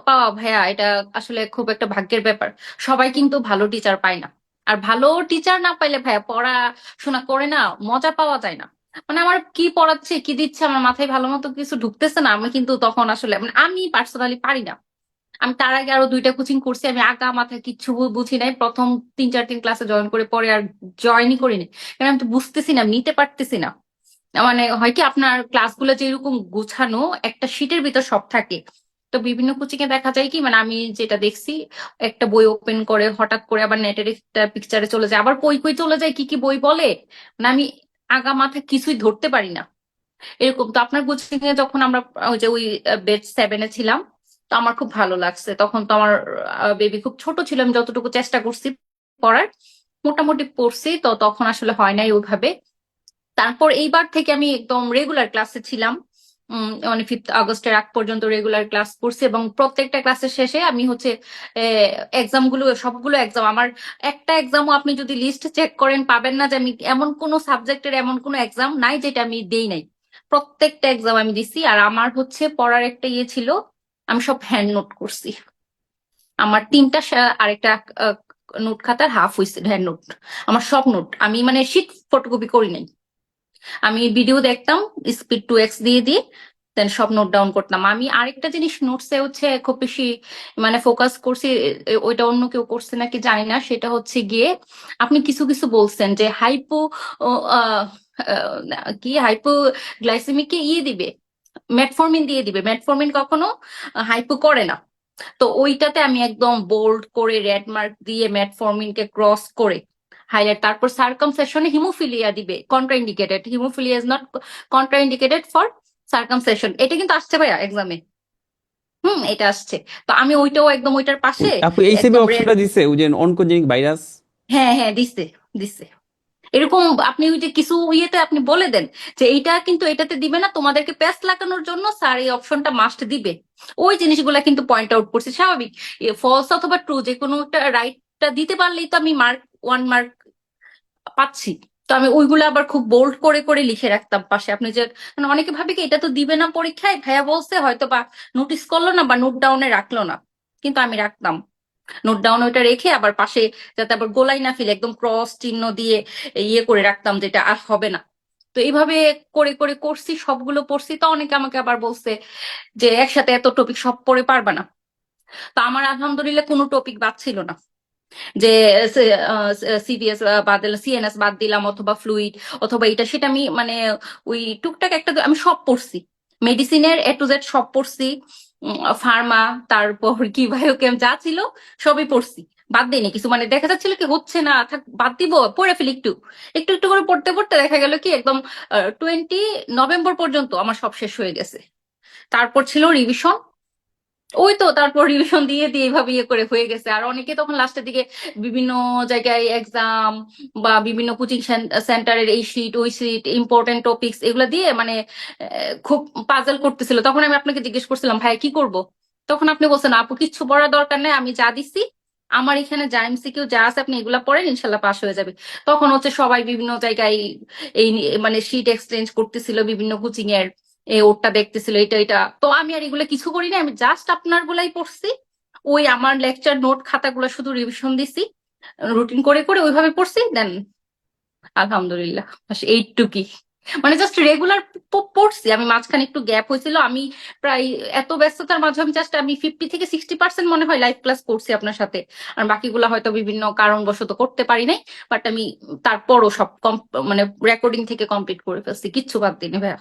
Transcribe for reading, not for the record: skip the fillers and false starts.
পাওয়া ভাইয়া, এটা আসলে খুব একটা ভাগ্যের ব্যাপার। সবাই কিন্তু ভালো টিচার পায় না। আর ভালো টিচার না পাইলে ভাইয়া পড়াশোনা করে না মজা পাওয়া যায় না। মানে আমার কি পড়াচ্ছে কি দিচ্ছে আমার মাথায় ভালো মতো কিছু ঢুকতেছে না, আমি কিন্তু তখন আসলে মানে আমি পার্সোনালি পারি না। আমি তার আগে আরো 2টা কোচিং করছি, আমি আগা মাথায় কিচ্ছু বুঝি নাই, প্রথম 3-4 দিন ক্লাসে জয়েন করে পরে আর জয়েনই করিনি। কারণ আমি তো বুঝতেছি না, নিতে পারতেছি না। মানে হয় কি আপনার ক্লাসগুলো যেরকম গুছানো, একটা শীটের ভিতর সব থাকে। তো বিভিন্ন কোচিং এ দেখা যায় কি, মানে আমি যেটা দেখছি, একটা বই ওপেন করে হঠাৎ করে আবার নেটের একটা পিকচারে চলে যায়, আবার কই কই চলে যায়, কি কি বই বলে, মানে আমি আগা মাথা কিছুই ধরতে পারি না। এরকম তো আপনার কোচিং এ যখন আমরা ওই যে ওই বেচ 7-এ ছিলাম, তো আমার খুব ভালো লাগছে। তখন তো আমার বেবি খুব ছোট ছিল, আমি যতটুকু চেষ্টা করছি পড়ার মোটামুটি পড়ছি, তো তখন আসলে হয় নাই ওইভাবে। তারপর এইবার থেকে আমি একদম রেগুলার ক্লাসে ছিলাম। মানে 5 আগস্টের আগ পর্যন্ত রেগুলার ক্লাস করছি, এবং প্রত্যেকটা ক্লাসের শেষে আমি হচ্ছে এক্সাম গুলো, সবগুলো এক্সাম আমার, একটা এক্সামও আপনি যদি লিস্ট চেক করেন পাবেন না যে আমি এমন কোনো সাবজেক্টের এমন কোনো এক্সাম নাই যেটা আমি দেই নাই। প্রত্যেকটা এক্সাম আমি দিছি। আর আমার হচ্ছে পড়ার একটা ইয়ে ছিল, আমি সব হ্যান্ড নোট করছি। আমার 3টা আরেকটা নোট খাতার হাফ হয়েছে হ্যান্ড নোট। আমার সব নোট আমি মানে শিট ফটোকপি করি নাই। আমি ভিডিও দেখতাম, স্পিড 2x দিয়ে দিয়ে দেন সব নোট ডাউন করতাম। আমি আরেকটা জিনিস নোটসে হচ্ছে খুব বেশি মানে ফোকাস করছি, ওইটা অন্য কেউ করছে নাকি জানি না, সেটা হচ্ছে গিয়ে আপনি কিছু কিছু বলছেন যে হাইপো কি হাইপো গ্লাইসেমিকে দিবে, মেটফর্মিন দিয়ে দিবে। মেটফর্মিন কখনো হাইপো করে না। তো ওইটাতে আমি একদম বোল্ড করে রেড মার্ক দিয়ে মেটফর্মিনকে ক্রস করে হাইলাইট, তারপর সার্কামসেশনে হিমোফিলিয়া দিবে, contraindicated, haemophilia is not contraindicated for circumcision. এটা কিন্তু আসছে ভাইয়া এক্সামে। এটা আসছে। তো আমি ওইটাও একদম ওইটার পাশে আপু এই সেমে একদম রেড। অপশনটা দিছে ওই যে অনকোজেনিক ভাইরাস। হ্যাঁ হ্যাঁ, দিছে দিছে। এরকম আপনি ওই যে কিছু ইয়েতে আপনি বলে দেন যে এইটা কিন্তু এটাতে দিবে না, তোমাদেরকে প্যাচ লাগানোর জন্য স্যার এই অপশনটা মাস্ট দিবে। ওই জিনিসগুলা কিন্তু পয়েন্ট আউট করছে, স্বাভাবিক। ফলস অথবা ট্রু যে কোনো একটা রাইটটা দিতে পারলেই তো আমি 1 মার্ক পাচ্ছি। তো আমি ওইগুলো আবার খুব বোল্ড করে করে লিখে রাখতাম পাশে। আপনি যে মানে অনেকে ভাবে কি এটা তো দিবে না পরীক্ষায়, ভাইয়া বলছে হয়তো বা নোটিস করলো না বা নোট ডাউনে রাখলো না, কিন্তু আমি রাখতাম। নোট ডাউন ওইটা রেখে আবার পাশে, যাতে আবার গোলাই না ফেলে, একদম ক্রস চিহ্ন দিয়ে ইয়ে করে রাখতাম, যেটা আর হবে না। তো এইভাবে করে করে করছি, সবগুলো পড়ছি। তো অনেকে আমাকে আবার বলছে যে একসাথে এত টপিক সব পড়ে পারবা না। তো আমার আলহামদুলিল্লাহ কোনো টপিক বাদ ছিল না যে সিভিএস বাদ দিলাম, সিএনএস বাদ দিলাম, অথবা ফ্লুইড অথবা এটা সেটা, আমি মানে ওই টুকটাক একটা আমি সব পড়ছি। মেডিসিনের A to Z সব পড়ছি। ফার্মা, তারপর কি বায়োকেম যা ছিল সবই পড়ছি। বাদ দিইনি কিছু, মানে দেখা যাচ্ছিল কি হচ্ছে না, থাক বাদ দিব, পড়ে ফেলি একটু একটু একটু করে পড়তে পড়তে দেখা গেল কি একদম 20 নভেম্বর পর্যন্ত আমার সব শেষ হয়ে গেছে। তারপর ছিল রিভিশন। ওই তো তারপর রিভিশন দিয়ে দিয়ে এইভাবে ইয়ে করে হয়ে গেছে। আর অনেকে তখন লাস্টের দিকে বিভিন্ন জায়গায় এক্সাম বা বিভিন্ন কোচিং সেন্টারের এই শীট ওই শীট ইম্পর্টেন্ট টপিকস এগুলো দিয়ে মানে খুব পাজল করতেছিল। তখন আমি আপনাকে জিজ্ঞেস করছিলাম ভাই কি করব, তখন আপনি বলছেন আপু কিচ্ছু পড়ার দরকার নেই, আমি যা দিছি আমার এখানে যা এমসিকিউ যা আছে আপনি এগুলা পড়েন, ইনশাল্লাহ পাস হয়ে যাবে। তখন হচ্ছে সবাই বিভিন্ন জায়গায় মানে শীট এক্সচেঞ্জ করতেছিল বিভিন্ন কোচিং এর, ওরটা দেখতেছিল, এটা এটা। তো আমি আর এগুলো কিছু করি না, আমি জাস্ট আপনার গুলাই পড়ছি। ওই আমার লেকচার নোট খাতাগুলো শুধু রিভিশন দিছি, রুটিন করে করে ওইভাবে পড়ছি। দেন আলহামদুলিল্লাহ এইটুকি, মানে জাস্ট রেগুলার পড়ছি। আমি মাঝখানে একটু গ্যাপ হয়েছিল, আমি প্রায় এত ব্যস্ততার মাঝে আমি জাস্ট আমি 50 থেকে 60% মনে হয় লাইভ ক্লাস করছি আপনার সাথে। আর বাকিগুলো হয়তো বিভিন্ন কারণবশত করতে পারি নাই। বাট আমি তারপরও সব মানে রেকর্ডিং থেকে কমপ্লিট করে ফেলছি, কিচ্ছু বাদ দিইনি ভাইয়া।